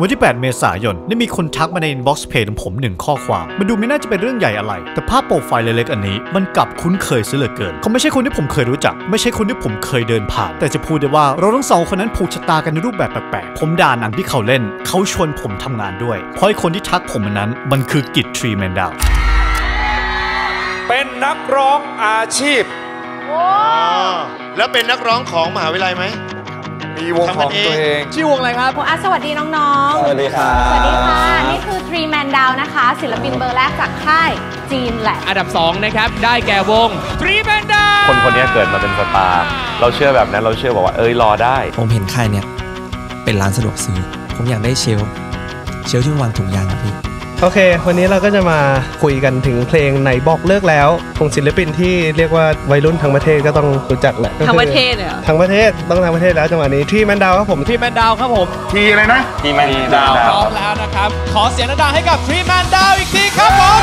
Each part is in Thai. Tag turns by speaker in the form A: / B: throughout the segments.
A: วันที่ 8 เมษายนได้มีคนทักมาใน inbox page ของผม1ข้อความมันดูไม่น่าจะเป็นเรื่องใหญ่อะไรแต่ภาพโปรไฟล์เล็กๆอันนี้มันกลับคุ้นเคยซะเหลือเกินเขาไม่ใช่คนที่ผมเคยรู้จักไม่ใช่คนที่ผมเคยเดินผ่านแต่จะพูดได้ว่าเราทั้งสองคนนั้นผูกชะตากันในรูปแบบแปลกๆผมด่าหนังที่เขาเล่นเขาชวนผมทำงานด้วยเพราะไอ้คนที่ทักผมนั้นมันคือกิต 3 Man Down
B: เป็นนักร้องอาชีพ
C: แล้วเป็นนักร้องของมหาวิทยาลัยไหม
B: มีวงของตัวเอง
D: ชื่อวงอะไรครับ
E: สวัสดีน้องๆ
D: สวัสดีครับ
E: สวัสดีค่ะนี่คือ 3 Man Down นะคะศิลปินเบอร์แรกจากค่ายจีนแหละ
D: อันดับ2นะครับได้แก่วง 3 Man Down
F: คนนี้เกิดมาเป็นสตาร์เราเชื่อแบบนั้นเราเชื่อบอกว่ารอได้
G: ผมเห็นค่ายเนี่ยเป็นร้านสะดวกซื้อผมอยากได้เชลที่วางถุงยางครับพี่
H: โอเควันนี้เราก็จะมาคุยกันถึงเพลงไหนบอกเลิกแล้วของศิลปินที่เรียกว่าวัยรุ่นทั้งประเทศก็ต้องรู้จักแหละ
E: ทั้งประเทศเลย
H: ทั้งประเทศต้องทั้งประเทศแล้วจังหวะนี้3 Man Downครับผม
D: 3 Man Down ครับผม
B: ทีอะไรนะ
F: 3 Man Down
D: พร้อมแล้วนะครับขอเสียงดังๆให้กับ3 Man Down อีกทีครับผม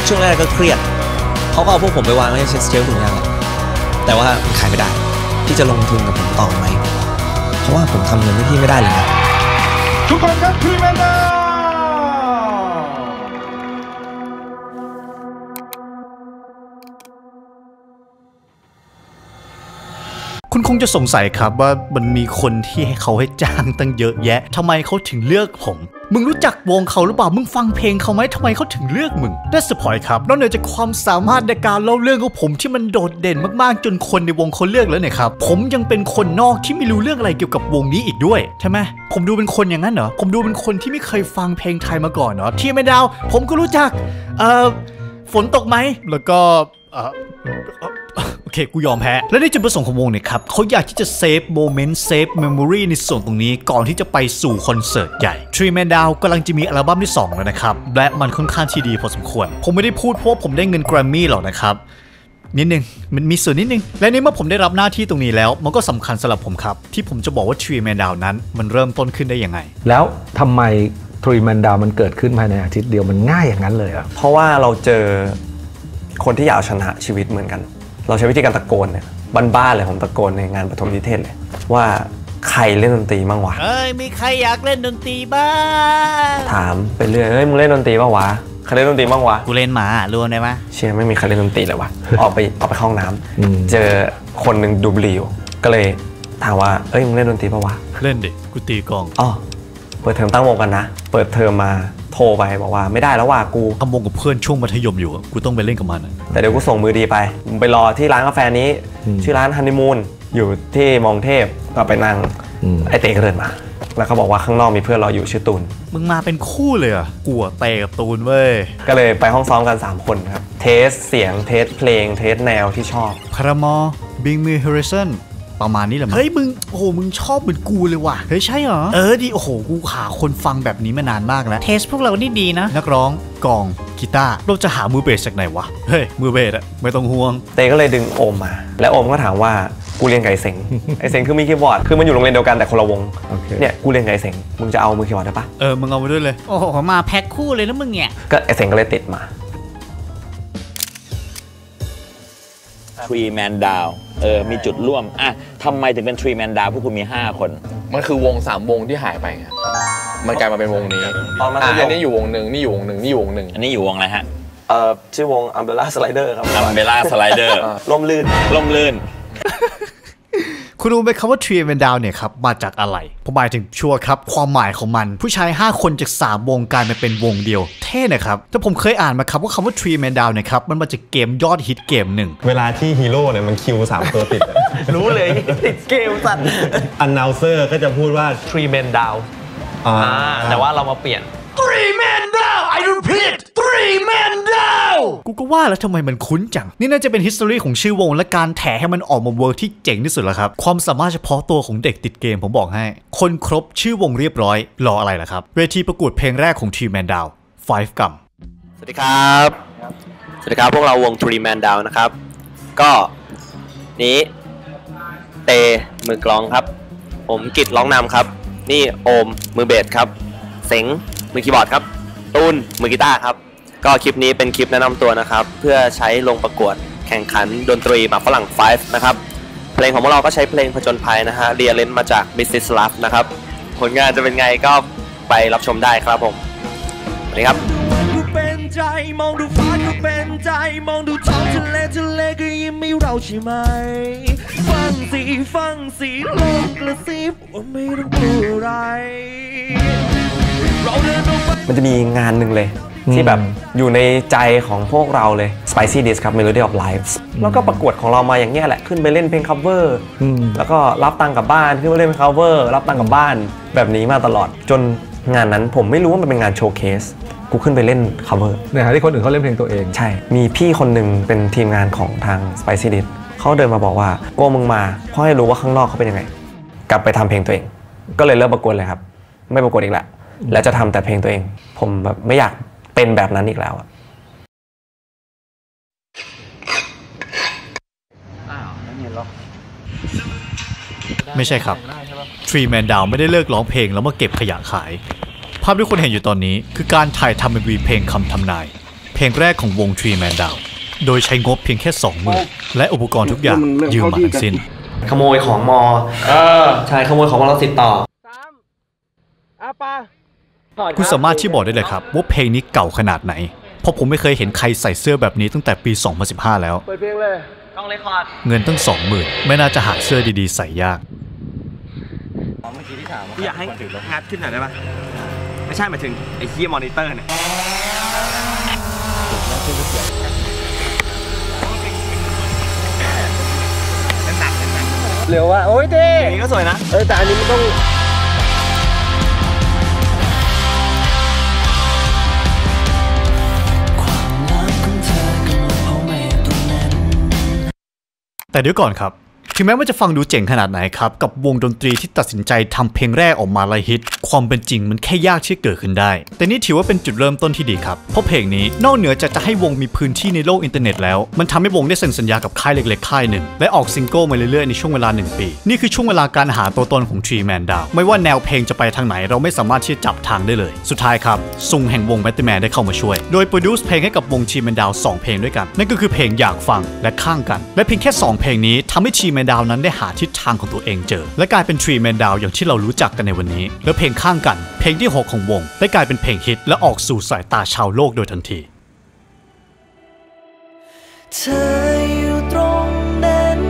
G: ช่วงแรกก็เครียดเขาก็เอาพวกผมไปวางไว้ในเชลฟ์ถุงยางแต่ว่าขายไม่ได้พี่จะลงทุนกับผมต่อไหมเพราะว่าผมทำเงินให้พี่ไม่ได้เลยนะ
B: ทุกคนครับ3 Man Down
A: คุณคงจะสงสัยครับว่ามันมีคนที่ให้เขาให้จ้างตั้งเยอะแยะทำไมเขาถึงเลือกผมมึงรู้จักวงเขาหรือเปล่ามึงฟังเพลงเขาไหมทำไมเขาถึงเลือกมึงได้สปอยครับนอกเหนือจากความสามารถในการเล่าเรื่องของผมที่มันโดดเด่นมากๆจนคนในวงเขาเลือกแล้วเนี่ยครับผมยังเป็นคนนอกที่ไม่รู้เรื่องอะไรเกี่ยวกับวงนี้อีกด้วยใช่ไหมผมดูเป็นคนอย่างนั้นเหรอผมดูเป็นคนที่ไม่เคยฟังเพลงไทยมาก่อนเนาะที่ไม่ดาวผมก็รู้จักฝนตกไหมแล้วก็โอเคกูยอมแพ้และในจุดประสงค์ของวงเนี่ยครับเขาอยากที่จะเซฟโมเมนต์เซฟเมมโมรีในส่วนตรงนี้ก่อนที่จะไปสู่คอนเสิร์ตใหญ่3 Man Down กำลังจะมีอัลบั้มที่2แล้วนะครับและมันค่อนข้างที่ดีพอสมควรผมไม่ได้พูดเพราะผมได้เงินแกรมมี่หรอกนะครับนิดนึงมันมีส่วนนิดนึงและในเมื่อผมได้รับหน้าที่ตรงนี้แล้วมันก็สำคัญสำหรับผมครับที่ผมจะบอกว่า3 Man Down นั้นมันเริ่มต้นขึ้นได้ยังไง
I: แล้วทำไม3 Man Down มันเกิดขึ้นภายในอาทิตย์เดียวมันง่ายอย่างนั้นเลยอ่ะ
F: เพราะว่าเราเจอคนที่อยากเอาชนะชีวิตเหมือนกันเราใช้วิธีการตะโกนเนี่ยบ้านๆเลยผมตะโกนในงานปฐมนิเทศเลยว่าใครเล่นดนตรีบ้างวะ
A: มีใครอยากเล่นดนตรีบ้าง
F: ถามไปเรื่อยมึงเล่นดนตรีบ้างวะใครเล่นดนตรีบ้างวะ
A: กูเล่นหมารวมได้ไหม
F: เชื่อไม่มีใครเล่นดนตรีเลยวะ ออกไปห้องน้ำเจอคนหนึ่งดูบุหรี่ก็เลยถามว่ามึงเล่นดนตรีป่าวะ
A: เล่นดิกูตีกอง
F: เปิดเทอมตั้งวงกันนะเปิดเทอมมาโทรไปบอกว่าไม่ได้แล้วว่ะกู
A: ทำวงกับเพื่อนช่วงมัธยมอยู่กูต้องไปเล่นกับมัน
F: แต่เดี๋ยวกูส่งมือดีไปมึงไปรอที่ร้านกาแฟนี้ชื่อร้านฮันนีมูนอยู่ที่มองเทพก็ไปนั่งไอเต้ก็เดินมาแล้วเขาบอกว่าข้างนอกมีเพื่อนรออยู่ชื่อตูน
A: มึงมาเป็นคู่เลยอ่ะกูเตะกับตูนเว้ย
F: ก็เลยไปห้องซ้อมกัน3คนครับเทสเสียงเทสเพลงเทสแนวที่ชอบ
A: พารามอร์บิงมีเฮริสันประมาณนี้แหละเฮ้ยมึงโอ้โหมึงชอบเหมือนกูเลยว่ะเฮ้ยใช่เหรอดีโอ้โหกูหาคนฟังแบบนี้มานานมากแล้วเทสพวกเรานี่ดีนะนักร้องกองกีตาร์เราจะหามือเบสจากไหนวะเฮ้ยมือเบสอะไม่ต้องห่วง
F: เต้ก็เลยดึงโอมมาและโอมก็ถามว่ากูเรียนไก่เซ็งไอเซ็งคือมีคีย์บอร์ดคือมันอยู่โรงเรียนเดียวกันแต่คนละวงเนี่ยกูเรียนไก่เซ็งมึงจะเอามือคีย์บอร์ดได้ปะ
A: มึงเอาไปด้วยเลยโอ้โหมาแพ็คคู่เลยนะมึงเนี่ย
F: ก็ไอเซ็งก็เลยติดมา
J: 3 Man Down มีจุดร่วมทำไมถึงเป็น3 Man Down พวกคุณมี5คน
D: มันคือวง3วงที่หายไปไงมันกลายมาเป็นวงนี้อันนี้อยู่วงหนึ่งนี่อยู่วงหนึ่งนี่อยู่วงหนึ่ง
J: อันนี้อยู่วงอะไรฮะ
F: ชื่อวง Umbrella Slider ครับ
J: Umbrella Slider
F: ร่มลื่น
A: คุณรู้ไหมครับว่า3 Man Down เนี่ยครับมาจากอะไรผมหมายถึงชัวร์ครับความหมายของมันผู้ชาย5คนจาก3วงกลายมาเป็นวงเดียวเท่นะครับแต่ผมเคยอ่านมาครับว่าคำว่า3 Man Down เนี่ยครับมันมาจากเกมยอดฮิตเกมหนึ่ง
I: เวลาที่ฮีโร่เนี่ยมันคิว3ตัวติด
F: รู้เลยติดเกมสัตว์
I: Announcer ก็จะพูดว่า
D: 3 Man Down แต่ว่าเรามาเปลี่ยน
A: 3 Man Down I repeat 3 Man Down กูก็ว่าแล้วทำไมมันคุ้นจังนี่น่าจะเป็น history ของชื่อวงและการแถให้มันออกมาเวิร์กที่เจ๋งที่สุดแล้วครับความสามารถเฉพาะตัวของเด็กติดเกมผมบอกให้คนครบชื่อวงเรียบร้อยรออะไรล่ะครับเวทีประกวดเพลงแรกของ3 Man Down 5 Gum
F: สวัสดีครับพวกเราวง3 Man Down นะครับก็นี้เตมือกลองครับผมกิตร้องนำครับนี่โอมมือเบสครับเสงมือคีย์บอร์ดครับตูนมือกีตาร์ครับ ก็คลิปนี้เป็นคลิปแนะนำตัวนะครับเพื่อใช้ลงประกวดแข่งขันดนตรีหมากฝรั่ง 5 นะครับเพลงของพวกเราก็ใช้เพลงผจญภัยนะฮะเรียนเล่นมาจาก Mrs. Love นะครับผลงานจะเป็นไงก็ไปรับชมได้ครับผมสวัสดีครับ
K: เป็นใจมองดูฟ้าก็เป็นใจมองดูท้องทะเลก็ยังไม่เราใช่ไหมฟังสิโลกกระซิบว่าไม่ต้องกลัวอะไรมันจะมีงานหนึ่งเลยที่แบบอยู่ในใจของพวกเราเลย Spicy Dish ครับ Melody of Life แล้วก็ประกวดของเรามาอย่างเงี้ยแหละขึ้นไปเล่นเพลง cover แล้วก็รับตังค์กลับบ้านขึ้นไปเล่นเพลง cover รับตังค์กลับบ้านแบบนี้มาตลอดจนงานนั้นผมไม่รู้ว่ามันเป็นงานโชว์เคสกูขึ้นไปเล่น cover
I: ในฐานะที่คนอื่นเขาเล่นเพลงตัวเอง
K: ใช่มีพี่คนหนึ่งเป็นทีมงานของทาง Spicy Dish เขาเดินมาบอกว่าโก้มึงมาเพราะให้รู้ว่าข้างนอกเขาเป็นยังไงกลับไปทำเพลงตัวเองก็เลยเลิกประกวดเลยครับไม่ประกวดอีกแล้วแล้วจะทำแต่เพลงตัวเองผมแบบไม่อยากเป็นแบบนั้นอีกแล้ว
A: ไม่ใช่ครับ Three Man Down ไม่ได้เลิกร้องเพลงแล้วมาเก็บขยะขายภาพที่คุณเห็นอยู่ตอนนี้คือการถ่ายทำ MV เพลงคำทำนายเพลงแรกของวง Three Man Down โดยใช้งบเพียงแค่20,000และอุปกรณ์ทุกอย่างยืมมาทั้งสิ้น
K: ขโมยของมอใช่ขโมยของมอลังสิตต่อ
A: คุณสามารถที่บอกได้เลยครับว่าเพลงนี้เก่าขนาดไหนเพราะผมไม่เคยเห็นใครใส่เสื้อแบบนี้ตั้งแต่ปี 2015 แล้ว
K: เปิดเพลงเลยต้องเรคคอร์ด
A: เงินตั้ง 20,000 ไม่น่าจะหาเสื้อดีๆใส่ยาก
K: เมื่อกี้ที่ถามอยากให้งัดขึ้นหน่อยได้ปะไม่ใช่หมายถึงไอ้คีย์มอนิเตอร์เนี่ยเร็วว่ะโอ้ยเท่อันนี้ก็สวยนะแต่อันนี้มันต้อง
A: แต่เดี๋ยวก่อนครับถึงแม้ว่าจะฟังดูเจ๋งขนาดไหนครับกับวงดนตรีที่ตัดสินใจทำเพลงแรกออกมาและฮิตความเป็นจริงมันแค่ยากที่เกิดขึ้นได้แต่นี่ถือว่าเป็นจุดเริ่มต้นที่ดีครับเพราะเพลงนี้นอกเหนือจากจะให้วงมีพื้นที่ในโลกอินเทอร์เน็ตแล้วมันทำให้วงได้เซ็นสัญญากับค่ายเล็กๆค่ายหนึ่งและออกซิงเกิลมาเรื่อยๆในช่วงเวลา1 ปีนี่คือช่วงเวลาการหาตัวตนของ Three Man Down ไม่ว่าแนวเพลงจะไปทางไหนเราไม่สามารถที่จะจับทางได้เลยสุดท้ายครับซุงแห่งวงแบทแมนได้เข้ามาช่วยโดยโปรดิวซ์เพลงให้กับวง Three Man Down 2 เพลงด้วยกันนั่นก็คือเพลงอยากฟังและข้างกันและเพียงแค่2 เพลงนี้ทำให้ Three Man Down นั้นได้หาทิศทางของตัวเองเจอและกลายเป็น Three Man Down อย่างที่เรารู้จักกันในวันนี้แล้วเพลงข้างกันเพลงที่6ของวงได้กลายเป็นเพลงฮิตและออกสู่สายตาชาวโลกโดยทันที
K: เธออยู่ตรงนั้น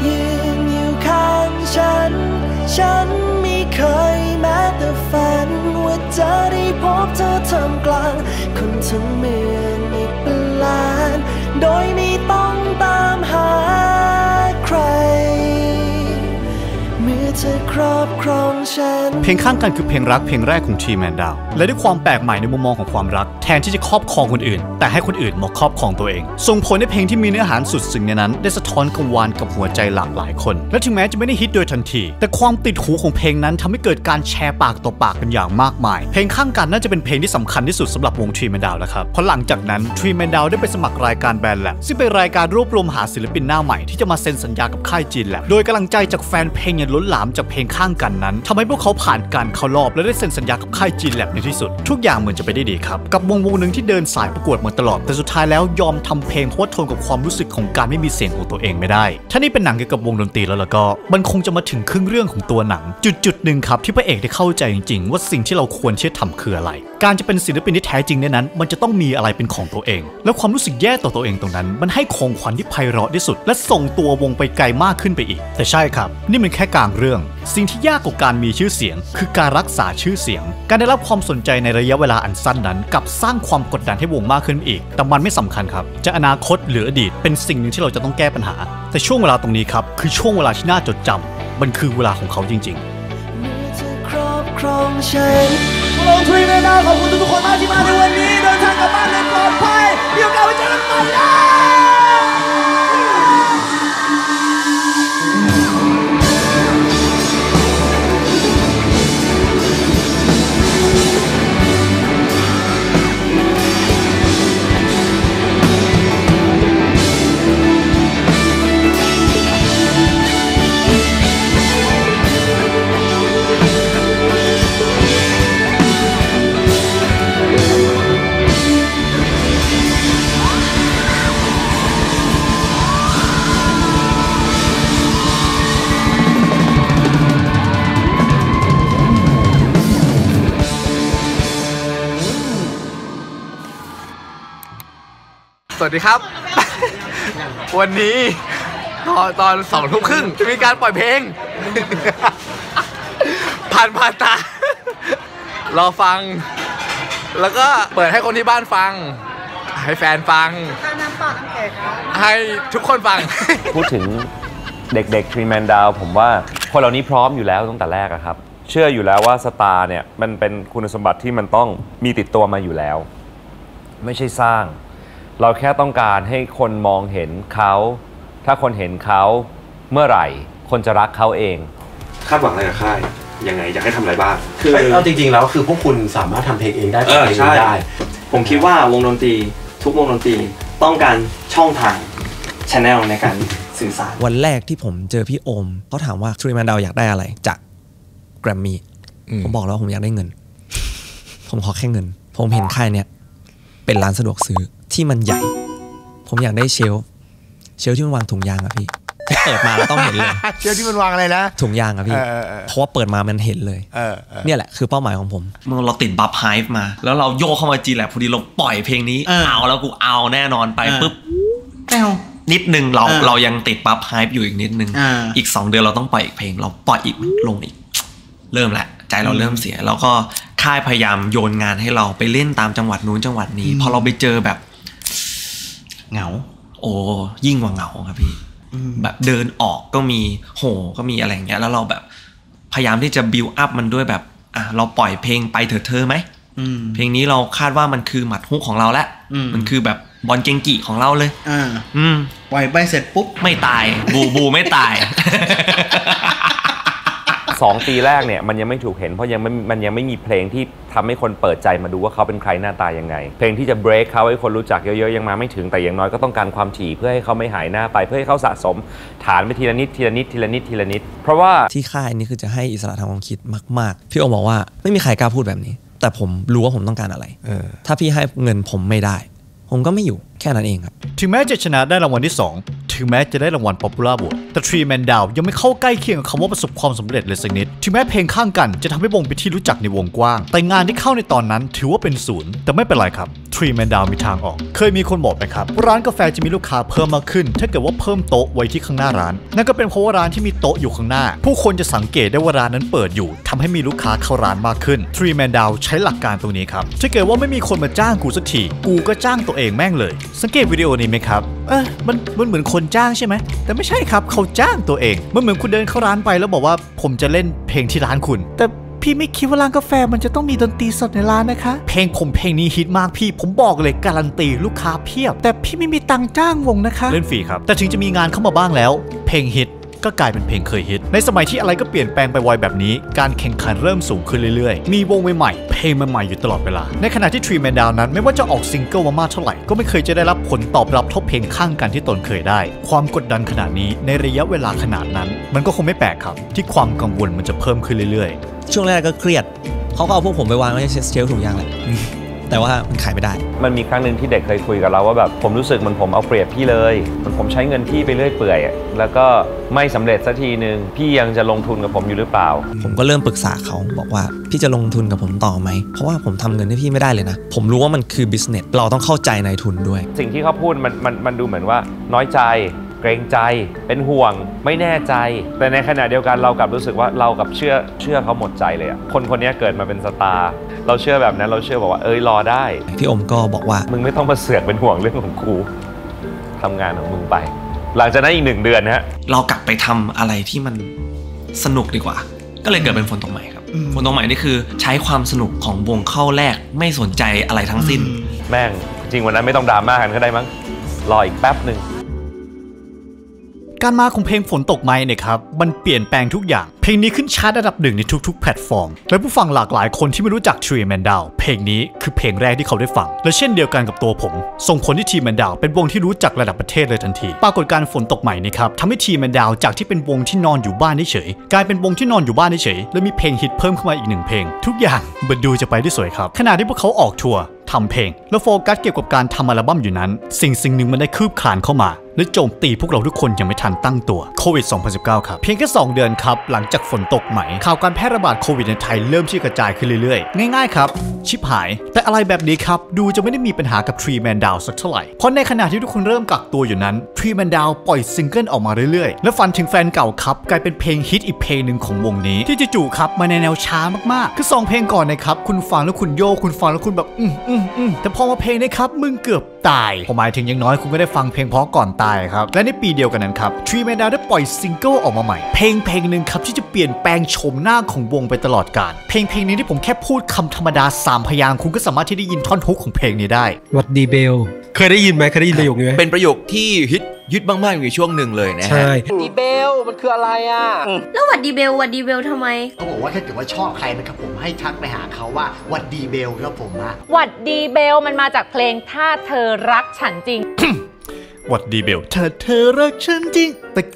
K: ยืนอยู่ข้างฉันไม่เคยแม้แต่ฝันว่าจะได้พบเธอท่ามกลางคนทั้งเมืองอีกเป็นล้านโดยไม่ต้องตามหาใครเมื่อเธอครอบครองฉัน
A: เพลงข้างกันคือเพลงรักเพลงแรกของ Three Man Down และด้วยความแปลกใหม่ในมุมมองของความรักแทนที่จะครอบครองคนอื่นแต่ให้คนอื่นมาครอบครองตัวเองส่งผลในเพลงที่มีเนื้อหาสุดซึ้งในนั้นได้สะท้อนกังวานกับหัวใจหลากหลายคนและถึงแม้จะไม่ได้ฮิตโดยทันทีแต่ความติดหูของเพลงนั้นทำให้เกิดการแชร์ปากต่อปากกันอย่างมากมายเพลงข้างกันน่าจะเป็นเพลงที่สำคัญที่สุดสำหรับวง Three Man Down แล้วครับเพราะหลังจากนั้น Three Man Down ได้ไปสมัครรายการแบนด์แลบซึ่งเป็นรายการรวบรวมหาศิลปินหน้าใหม่ที่จะมาเซ็นสัญญากับค่ายจีนแลบโดยกำลังใจจากแฟนเพลงอย่างล้นหลามจากเพลงข้างกันนั้นทำให้พวกเขาผ่านการเข้ารอบและได้เซ็นสัญญากับค่ายจีนแลบในที่สุดทุกอย่างเหมือนจะไปได้ดีครับกับวงหนึ่งที่เดินสายประกวดมาตลอดแต่สุดท้ายแล้วยอมทำเพลงเพราะว่าทนกับความรู้สึกของการไม่มีเสียงของตัวเองไม่ได้ถ้านี่เป็นหนังเกี่ยวกับวงดนตรีแล้วก็มันคงจะมาถึงครึ่งเรื่องของตัวหนังจุดหนึ่งครับที่พระเอกได้เข้าใจจริงๆว่าสิ่งที่เราควรที่จะทำคืออะไรการจะเป็นศิลปินที่แท้จริงนั้นมันจะต้องมีอะไรเป็นของตัวเองและความรู้สึกแย่ต่อตัวเองตรงนั้นมันให้ของขวัญที่ไพเราะที่สุดและส่งตัววงไปไกลมากขึ้นไปอีกแต่ใช่ครับนี่มันแค่กลางเรื่องสิ่งที่ยากกว่าการมีชื่อเสียงคือการรักษาชื่อเสียงการได้รับความสนใจในระยะเวลาอันสั้นนั้นกับสร้างความกดดันให้วงมากขึ้นอีกแต่มันไม่สำคัญครับจะอนาคตหรืออดีตเป็นสิ่งหนึ่งที่เราจะต้องแก้ปัญหาแต่ช่วงเวลาตรงนี้ครับคือช่วงเวลาที่น่าจดจำมันคือเวลาของเขาจริงๆ
K: ลงทุนในดาวขอบคุณทุกคนมากที่มาในวันนี้เดินทางกลับบ้านอย่างปลอดภัยเดี๋ยวกลับไปเจอกันใหม่นะ
D: วัสดีครับ วันนี้ตอน20:30จะมีการปล่อยเพลง ผ่านตารอฟังแล้วก็เปิดให้คนที่บ้านฟังให้แฟนฟังให้ทุกคนฟัง
L: พูดถึงเด็กๆ3 Man Down ผมว่าคนเหล่านี้พร้อมอยู่แล้วตั้งแต่แรกครับเชื่ออยู่แล้วว่าสตาร์เนี่ยมันเป็นคุณสมบัติที่มันต้องมีติดตัวมาอยู่แล้วไม่ใช่สร้างเราแค่ต้องการให้คนมองเห็นเขาถ้าคนเห็นเขาเมื่อไหร่คนจะรักเขาเอง
M: คาดหวังอะไรกับค่ายยังไงอยากให้ทำอะไรบ้าง
N: คือเอาจริงๆแล้วคือพวกคุณสามารถทำเพลงเองได้เพลงเองได้ผมคิดว่าวงดนตรีทุกวงดนตรีต้องการช่องทาง channel ในการสื่อสาร
G: วันแรกที่ผมเจอพี่โอมเขาถามว่า3 Man Down อยากได้อะไรจากแกรมมี่ผมบอกแล้วผมอยากได้เงิน ผมขอแค่เงินผมเห็นค่ายเนี้ยเป็นร้านสะดวกซื้อที่มันใหญ่ผมอยากได้เชลที่มันวางถุงยางอะพี่เปิดมาแล้วต้องเห็นเลย
A: เชลที่มันวางอะไรนะ
G: ถุงยางอะพี่เพราะว่าเปิดมามันเห็นเลยเนี่ยแหละคือเป้าหมายของผมเราติดบัฟไฮฟ์มาแล้วเราโยกเข้ามาจีแหละพอดีเราปล่อยเพลงนี้เอาแล้วกูเอาแน่นอนไปปุ๊บนิดนึงเรายังติดบัฟไฮฟ์อยู่อีกนิดนึงอีก2 เดือนเราต้องปล่อยอีกเพลงเราปล่อยอีกลงอีกเริ่มแหละใจเราเริ่มเสียแล้วก็ค่ายพยายามโยนงานให้เราไปเล่นตามจังหวัดนู้นจังหวัดนี้พอเราไปเจอแบบเหงาโอ้ยิ่งกว่าเหงาครับพี่แบบเดินออกก็มีโหก็มีอะไรอย่างเงี้ยแล้วเราแบบพยายามที่จะบิวอัพมันด้วยแบบเราปล่อยเพลงไปเถอะเธอไหมเพลงนี้เราคาดว่ามันคือหมัดฮุกของเราแล้วมันคือแบบบอลเกงกิของเราเลย
O: ปล่อยไปเสร็จปุ๊บ
G: ไม่ตายบูไม่ตาย
L: 2 ปีแรกเนี่ยมันยังไม่ถูกเห็นเพราะมันยังไม่มีเพลงที่ทำให้คนเปิดใจมาดูว่าเขาเป็นใครหน้าตายังไงเพลงที่จะ break เขาให้คนรู้จักเยอะๆยังมาไม่ถึงแต่อย่างน้อยก็ต้องการความถี่เพื่อให้เขาไม่หายหน้าไปเพื่อให้เขาสะสมฐานไปทีละนิดเพราะว่า
G: ที่ค่ายนี้คือจะให้อิสระทางความคิดมากๆพี่โอบอกว่าไม่มีใครกล้าพูดแบบนี้แต่ผมรู้ว่าผมต้องการอะไรถ้าพี่ให้เงินผมไม่ได้ผมก็ไม่อยู่แค่นั้นเองครับ
A: ถึงแม้จะชนะได้รางวัลที่2ถึงแม้จะได้รางวัล Popular Vote แต่3 Man Down ยังไม่เข้าใกล้เคียงกับคำว่าประสบความสำเร็จเลยสักนิดถึงแม้เพลงข้างกันจะทำให้วงเป็นที่รู้จักในวงกว้างแต่งานที่เข้าในตอนนั้นถือว่าเป็น0แต่ไม่เป็นไรครับ3 Man Down มีทางออกเคยมีคนบอกไหมครับร้านกาแฟจะมีลูกค้าเพิ่มมากขึ้นถ้าเกิดว่าเพิ่มโต๊ะไว้ที่ข้างหน้าร้านนั่นก็เป็นเพราะว่าร้านที่มีโต๊ะอยู่ข้างหน้าผู้คนจะสังเกตได้ว่าร้านนั้นเปิดอยู่ทำให้มีลูกค้าเข้าร้านมากขึ้น3 Man Down ใช้หลักการตรงนี้ครับถ้าเกิดว่าไม่มีคนมาจ้างกูสักทีกูก็จ้างตัวเองแม่งเลยสังเกตวิดีโอนี้ไหมครับมันเหมือนคนจ้างใช่ไหมแต่ไม่ใช่ครับเขาจ้างตัวเองมันเหมือนคุณเดินเข้าร้านไปแล้วบอกว่าผมจะเล่นเพลงที่ร้านคุณแต่พี่ไม่คิดว่าร้านกาแฟมันจะต้องมีดนตรีสดในร้านนะคะเพลงนี้ฮิตมากพี่ผมบอกเลยการันตีลูกค้าเพียบแต่พี่ไม่มีตังค์จ้างวงนะคะเล่นฟรีครับแต่ถึงจะมีงานเข้ามาบ้างแล้วเพลงฮิตก็กลายเป็นเพลงเคยฮิตในสมัยที่อะไรก็เปลี่ยนแปลงไปไวแบบนี้การแข่งขันเริ่มสูงขึ้นเรื่อยๆมีวงใหม่ๆเพลงใหม่ๆอยู่ตลอดเวลาในขณะที่3 Man Down นั้นไม่ว่าจะออกซิงเกิลมามากเท่าไหร่ก็ไม่เคยจะได้รับผลตอบรับเท่าเพลงข้างกันที่ตนเคยได้ความกดดันขนาดนี้ในระยะเวลาขนาดนั้นมันก็คงไม่แปลกครับที่ความกังวลมันจะเพิ่มขึ้นเรื่อย
G: ๆช่วงแรกก็เครียดเขาก็เอาพวกผมไปวางไว้ในเชลฟ์ถุงยางแหละแต่ว่ามันขายไม่ได้
L: มันมีครั้งหนึ่งที่เด็กเคยคุยกับเราว่าแบบผมรู้สึกเหมือนผมเอาเปรียบพี่เลยมันผมใช้เงินพี่ไปเรื่อยเปื่อยแล้วก็ไม่สำเร็จสักทีนึงพี่ยังจะลงทุนกับผมอยู่หรือเปล่า
G: ผมก็เริ่มปรึกษาเขาบอกว่าพี่จะลงทุนกับผมต่อไหมเพราะว่าผมทำเงินให้พี่ไม่ได้เลยนะผมรู้ว่ามันคือ business เราต้องเข้าใจนายทุนด้วย
L: สิ่งที่เขาพูดมันดูเหมือนว่าน้อยใจเกรงใจเป็นห่วงไม่แน่ใจแต่ในขณะเดียวกันเรากลับรู้สึกว่าเรากับเชื่อเขาหมดใจเลยคนนี้เกิดมาเป็นสตาร์เราเชื่อแบบนั้นเราเชื่อบอกว่ารอได้
G: พี่อมก็บอกว่า
L: มึงไม่ต้องมาเสือกเป็นห่วงเรื่องของกูทำงานของมึงไปหลังจากนั้นอีก1 เดือนนะฮะ
G: เรากลับไปทำอะไรที่มันสนุกดีกว่าก็เลยเกิดเป็นฝนตกใหม่ครับฝนตกใหม่นี่คือใช้ความสนุกของวงเข้าแรกไม่สนใจอะไรทั้งสิ้น
L: แม่งจริงวันนั้นไม่ต้องดราม่ากันก็ได้มั้งรออีกแป๊บนึง
A: การมาของเพลงฝนตกไหมเนี่ยครับมันเปลี่ยนแปลงทุกอย่างเพลงนี้ขึ้นชาร์ตอันดับ1ในทุกๆแพลตฟอร์มและผู้ฟังหลากหลายคนที่ไม่รู้จัก3 Man Down เพลงนี้คือเพลงแรกที่เขาได้ฟังและเช่นเดียวกันกับตัวผมส่งผลที่3 Man Down เป็นวงที่รู้จักระดับประเทศเลยทันทีปรากฏการณ์ฝนตกใหม่นี่ครับทำให้3 Man Down จากที่เป็นวงที่นอนอยู่บ้านเฉยกลายเป็นวงที่นอนอยู่บ้านเฉยและมีเพลงฮิตเพิ่มขึ้นมาอีก1 เพลงทุกอย่างมันดูจะไปได้สวยครับขณะที่พวกเขาออกทัวร์ทำเพลงแล้วโฟกัสเกี่ยวกับการทำอัลบั้มอยู่นั้นสิ่งหนึ่งมันได้คืบคลานเข้ามา และโจมตีพวกเราทุกคนยังไม่ทันตั้งตัวโควิด 2019 ครับเพียงแค่2 เดือนครับหลังจากฝนตกใหม่ข่าวการแพร่ระบาดโควิดในไทยเริ่มที่กระจายขึ้นเรื่อยๆง่ายๆครับชิบหายแต่อะไรแบบนี้ครับดูจะไม่ได้มีปัญหากับ Three Man Down สักเท่าไหร่เพราะในขณะที่ทุกคนเริ่มกักตัวอยู่นั้น Three Man Down ปล่อยซิงเกิลออกมาเรื่อยๆและฝันถึงแฟนเก่าครับกลายเป็นเพลงฮิตอีกเพลงหนึ่งของวงนี้ที่จู่ๆครับมาในแนวช้ามากๆคือ2 เพลงก่อนนะครับคุณฟังแล้วคุณโยกคุณฟังแล้วคุณแบบแต่พอมาเพลงนี้ครับมึงเกือบตายผมหมายถึงอย่างน้อยคุณก็ได้ฟังเพลงเพราะก่อนตายครับและในปีเดียวกันนั้นครับ Three Man Down ได้ปล่อยซิงเกิลออกมาใหม่เพลงหนึ่งครับที่จะเปลี่ยนแปลงโฉมหน้าของวงไปตลอดกาลเพลงนี้ที่ผมแค่พูดคำธรรมดา3 พยางค์คุณก็สามารถที่ได้ยินท่อนฮุกของเพลงนี้ได้
H: วัดดีเบลเคยได้ยินไหมเคยได้ยินประโยคนี้ไหม
D: เป็นประโยคที่ฮิตมากๆอยู่ช่วงหนึ่งเลยนะฮะ
H: ใช่
P: ดีเบลมันคืออะไรอ่ะ
Q: แล้ววัดดีเบลทำไม
R: เขาบอกว่าถ้าเกิดว่าชอบใครนะครับผมให้ทักไปหาเขาว่าวัดดีเบลครับผมฮะ
E: วัดดีเบลมันมาจากเพลงถ้าเธอรักฉันจริง
A: วัดดีเบลเธอรักฉันจริง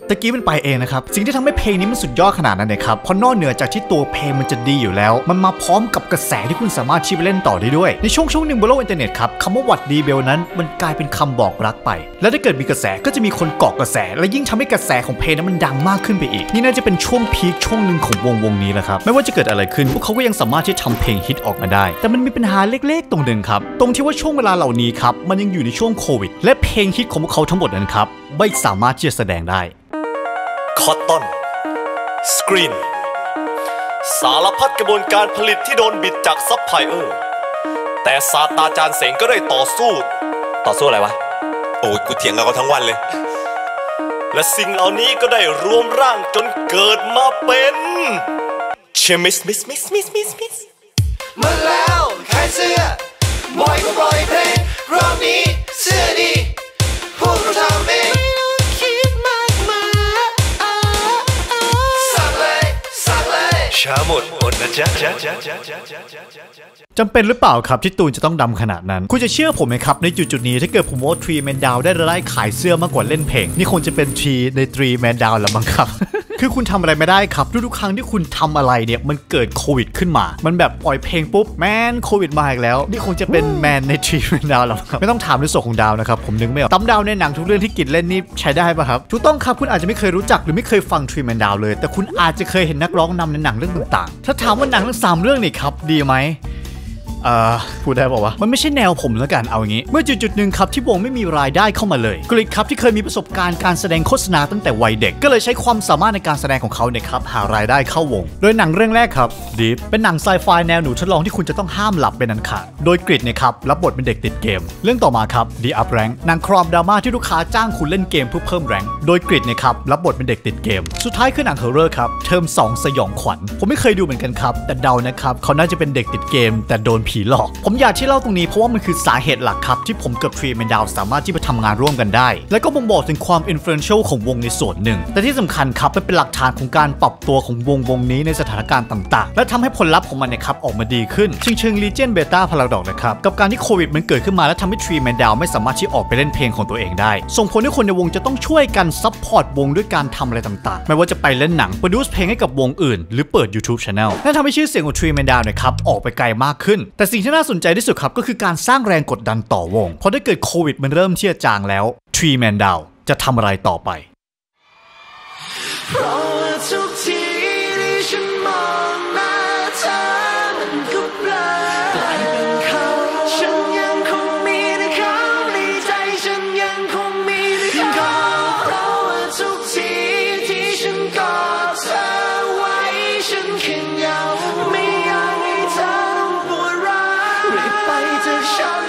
A: ตะกี้มันไปเองนะครับสิ่งที่ทำให้เพลงนี้มันสุดยอดขนาดนั้นเนี่ยครับเพราะนอกเหนือจากที่ตัวเพลงมันจะดีอยู่แล้วมันมาพร้อมกับกระแสที่คุณสามารถชี้ไปเล่นต่อได้ด้วยในช่วงหนึ่งบนโลกอินเทอร์เน็ตครับคำว่าวัดดีเบลนั้นมันกลายเป็นคำบอกรักไปและถ้าเกิดมีกระแสก็จะมีคนเกาะกระแสและยิ่งทำให้กระแสของเพลงนั้นมันดังมากขึ้นไปอีกนี่น่าจะเป็นช่วงพีคช่วงหนึ่งของวงนี้แหละครับไม่ว่าจะเกิดอะไรขึ้นพวกเขาก็ยังสามารถที่ทำเพลงฮิตออกมาได้แต่มันมีปัญหาเล็กๆตรงหนึ่งครับตรงที่ว่าช่วงเวลาเหล่านี้ครับมันยังอยู่ในช่วงโควิดและเพลงฮิตของพวกเขาทั้งหมดนั้นครับไม่สามารถที่จะแสดงได้คอตตอนสกรีนสารพัดกระบวนการผลิตที่โดนบิดจากซัพพลายเออร์แต่ศาสตราจารย์เสงก็ได้ต่อสู้อะไรวะโอ้ยกูเถียงกับเขาทั้งวันเลยและสิ่งเหล่านี้ก็ได้รวมร่างจนเกิดมาเป็นเชมิสมาแล้วขายเสื้อบอยก็ปล่อยเพลงรอบนี้เสื้อดีพวกเราทำเองช้าหมดนะจ๊ะจำเป็นหรือเปล่าครับที่ตูนจะต้องดำขนาดนั้นคุณจะเชื่อผมไหมครับในจุดนี้ถ้าเกิดผมว่า Three Man Down ได้รายได้ขายเสื้อมากกว่าเล่นเพลงนี่คงจะเป็นใน Three Man Down แล้วมั้งครับ คือคุณทำอะไรไม่ได้ครับทุกครั้งที่คุณทำอะไรเนี่ยมันเกิดโควิดขึ้นมามันแบบปล่อยเพลงปุ๊บแมนโควิดมาอีกแล้วนี่คงจะเป็นแมนใน Three Man Down แล้วครับไม่ต้องถามในส่วนของดาวนะครับผมนึกไม่ออกตำดาวในหนังทุกเรื่องที่กิจเล่นนี่ใช้ได้ป่ะครับถูกต้องครับคุณอาจจะไม่เคยรู้จักหรือไม่เคยฟัง Three Man Down เลยแต่คุณอาจจะเคยเห็นนักร้องนำในหนังเรื่องต่างๆถ้าถามว่าหนังทั้ง3 เรื่องนี่ครับดีไหมพูดได้บอกว่ามันไม่ใช่แนวผมแล้วกันเอาอย่างนี้เมื่อจุดหนึ่งครับที่วงไม่มีรายได้เข้ามาเลยกริดครับที่เคยมีประสบการณ์การแสดงโฆษณาตั้งแต่วัยเด็กก็เลยใช้ความสามารถในการแสดงของเขาเนี่ยครับหารายได้เข้าวงโดยหนังเรื่องแรกครับดีฟเป็นหนังไซไฟแนวหนูทดลองที่คุณจะต้องห้ามหลับเป็นอันขาดโดยกริดเนี่ยครับรับบทเป็นเด็กติดเกมเรื่องต่อมาครับ The Up Rank หนังครอมดราม่าที่ลูกค้าจ้างคุณเล่นเกมเพื่อเพิ่มแรงโดยกริดเนี่ยครับรับบทเป็นเด็กติดเกมสุดท้ายคือหนังฮอร์เรอร์ครับเทอม2สยองขวัญผมไม่เคยดูเหมือนกันครับแต่เดานะครับเขาน่าจะเป็นเด็กติดเกมแต่โดนผีหลอกผมอยากที่เล่าตรงนี้เพราะว่ามันคือสาเหตุหลักครับที่ผมกับ Three Man Down สามารถที่จะทำงานร่วมกันได้และก็บ่งบอกถึงความ influential ของวงในส่วนหนึ่งแต่ที่สำคัญครับมันเป็นหลักฐานของการปรับตัวของวงนี้ในสถานการณ์ต่างๆและทำให้ผลลัพธ์ของมันนะครับออกมาดีขึ้นเชิง Legion Beta Paradox นะครับกับการที่โควิดมันเกิดขึ้นมาและทำให้ Three Man Down ไม่สามารถที่ออกไปเล่นเพลงของตัวเองได้ส่งผลให้คนในวงจะต้องช่วยกันซัพพอร์ตวงด้วยการทำอะไรต่างๆไม่ว่าจะไปเล่นหนังโปรดิวซ์เพลงให้กับวงอื่นหรือเปิด YouTube Channel และทำให้ชื่อเสียงของ Three Man Down นะครับออกไปไกลมากขึ้นแต่สิ่งที่น่าสนใจที่สุดครับก็คือการสร้างแรงกดดันต่อวงเพราะถ้าเกิดโควิดมันเริ่มที่จะจางแล้ว Three Man Down จะทำอะไรต่อไปเพราะทุกทีที่ฉันมองหน้าเธอมันก็เปล่ากลายเป็นเขาฉันยังคงมีแต่เขาในใจฉันยังคงมีแต่เขาเพราะว่าทุกทีที่ฉันกอดเธอไว้ฉันแค่เหงาไม่อยากให้เธอต้องปวดร้าวรีบไปจากฉัน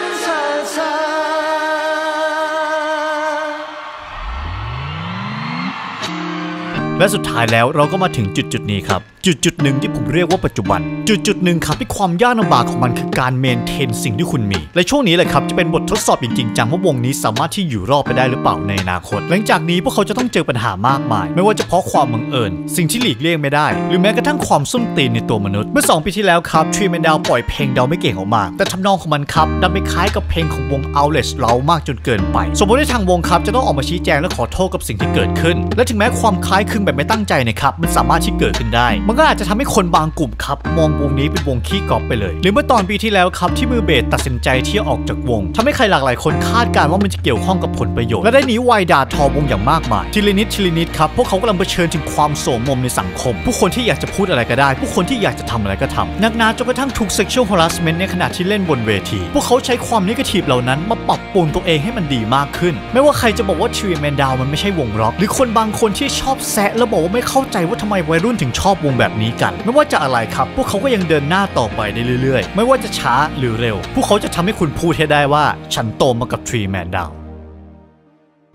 A: และสุดท้ายแล้วเราก็มาถึงจุดนี้ครับจุดหนึ่งที่ผมเรียกว่าปัจจุบันจุดหนึ่งครับที่ความยากลำบากของมันคือการเมนเทนสิ่งที่คุณมีและช่วงนี้แหละครับจะเป็นบททดสอบจริงจังว่าวงนี้สามารถที่อยู่รอดไปได้หรือเปล่าในอนาคตหลังจากนี้พวกเขาจะต้องเจอปัญหามากมายไม่ว่าจะเพราะความบังเอิญสิ่งที่หลีกเลี่ยงไม่ได้หรือแม้กระทั่งความส้นตีนในตัวมนุษย์เมื่อ2 ปีที่แล้วครับ Three Man Down ปล่อยเพลงเดาไม่เก่งออกมาแต่ทำนองของมันครับดันไปคล้ายกับเพลงของวง Outlets เรามากจนเกินไปสมมติว่าทางวงครับจะต้องออกมาชี้แจงและขอโทษกับสิ่งที่เกิดขึ้นและถึงแม้ความคล้ายคลึง แบบไม่ตั้งใจนะครับมันสามารถที่เกิดขึ้นได้มันก็อาจจะทำให้คนบางกลุ่มครับมองวงนี้เป็นวงขี้กอบไปเลยหรือเมื่อตอนปีที่แล้วครับที่มือเบสตัดสินใจที่จะออกจากวงทำให้ใครหลากหลายคนคาดการณ์ว่ามันจะเกี่ยวข้องกับผลประโยชน์และได้หนีวายด่าทอวงอย่างมากมายทีละนิดครับพวกเขากำลังเผชิญถึงความโสมมในสังคมผู้คนที่อยากจะพูดอะไรก็ได้ผู้คนที่อยากจะทำอะไรก็ทำนักหนาจนกระทั่งถูก sexual harassment ในขณะที่เล่นบนเวทีพวกเขาใช้ความนิเกทีฟเหล่านั้นมาปรับปรุงตัวเองให้มันดีมากขึ้นไม่ว่าใครจะบอกว่า Three Man Down มันไม่ใช่วงร็อกหรือคนบางคนที่ชอบแซะแล้วบอกว่าไม่เข้าใจว่าทำไมวัยรุ่นถึงชอบวงแบบนี้กันไม่ว่าจะอะไรครับพวกเขาก็ยังเดินหน้าต่อไปได้เรื่อยๆไม่ว่าจะช้าหรือเร็วพวกเขาจะทำให้คุณพูดให้ได้ว่าฉันโตมากับ Three Man Down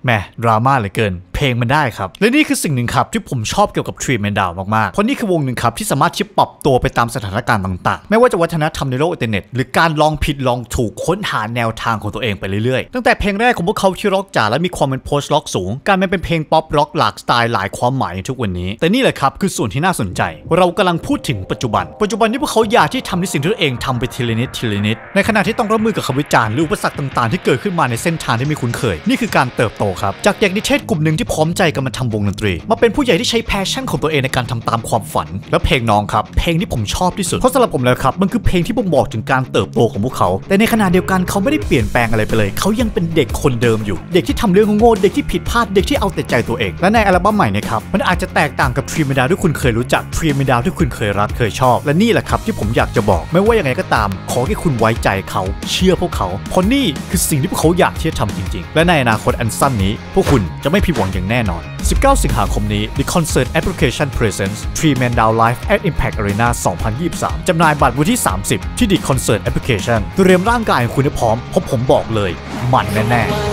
A: แม่ดราม่าเหลือเกินเพลงมันได้ครับและนี่คือสิ่งหนึ่งครับที่ผมชอบเกี่ยวกับ Three Man Down มากๆเพราะนี่คือวงหนึ่งครับที่สามารถที่ปรับตัวไปตามสถานการณ์ต่างๆไม่ว่าจะวัฒนธรรมในโลกอินเทอร์เน็ตหรือการลองผิดลองถูกค้นหาแนวทางของตัวเองไปเรื่อยๆตั้งแต่เพลงแรกของพวกเขาที่ร็อกจ๋าและมีความเป็นโพสต์ร็อกสูงการเป็นเพลงป๊อปร็อกหลากสไตล์หลายความหมายทุกวันนี้แต่นี่แหละครับคือส่วนที่น่าสนใจเรากำลังพูดถึงปัจจุบันที่พวกเขาอยากที่ทำในสิ่งที่ตัวเองทำไปทีละนิดในขณะที่ต้องรับมือกับคำวิจารณ์หรืออุปสรรคต่างๆที่เกิดขึ้นมาในเส้นทางที่ไม่คุ้นเคยนี่คือการเติบโตครับจากเด็กนิเทศกลุ่มหนึ่งที่พร้อมใจกันมาทำวงดนตรีมาเป็นผู้ใหญ่ที่ใช้แพชชั่นของตัวเองในการทำตามความฝันและเพลงน้องครับเพลงที่ผมชอบที่สุดเพราะสำหรับผมแล้วครับมันคือเพลงที่บ่งบอกถึงการเติบโตของพวกเขาแต่ในขณะเดียวกันเขาไม่ได้เปลี่ยนแปลงอะไรไปเลยเขายังเป็นเด็กคนเดิมอยู่เด็กที่ทำเรื่องโง่เด็กที่ผิดพลาดเด็กที่เอาแต่ใจตัวเองและในอัลบั้มใหม่นะครับมันอาจจะแตกต่างกับ Three Man Down ที่คุณเคยรู้จัก Three Man Down ที่คุณเคยรักเคยชอบและนี่แหละครับที่ผมอยากจะบอกไม่ว่ายังไงก็ตามขอให้คุณไว้ใจเขาเชื่อพวกเขาเพราะนี่คือสิ่งที่พวกเขาอยากที่จะทำจริงๆและในอนาคตอันสั้นนี้พวกคุณจะไม่ผิดหวังอย่างแน่นอน19 สิงหาคมนี้ The Concert Application Presents Three Man Down Live at Impact Arena 2023 จำหน่ายบัตรวันที่ 30 ที่ The Concert Application เตรียมร่างกายของคุณให้พร้อมเพราะผมบอกเลยมันแน่ๆ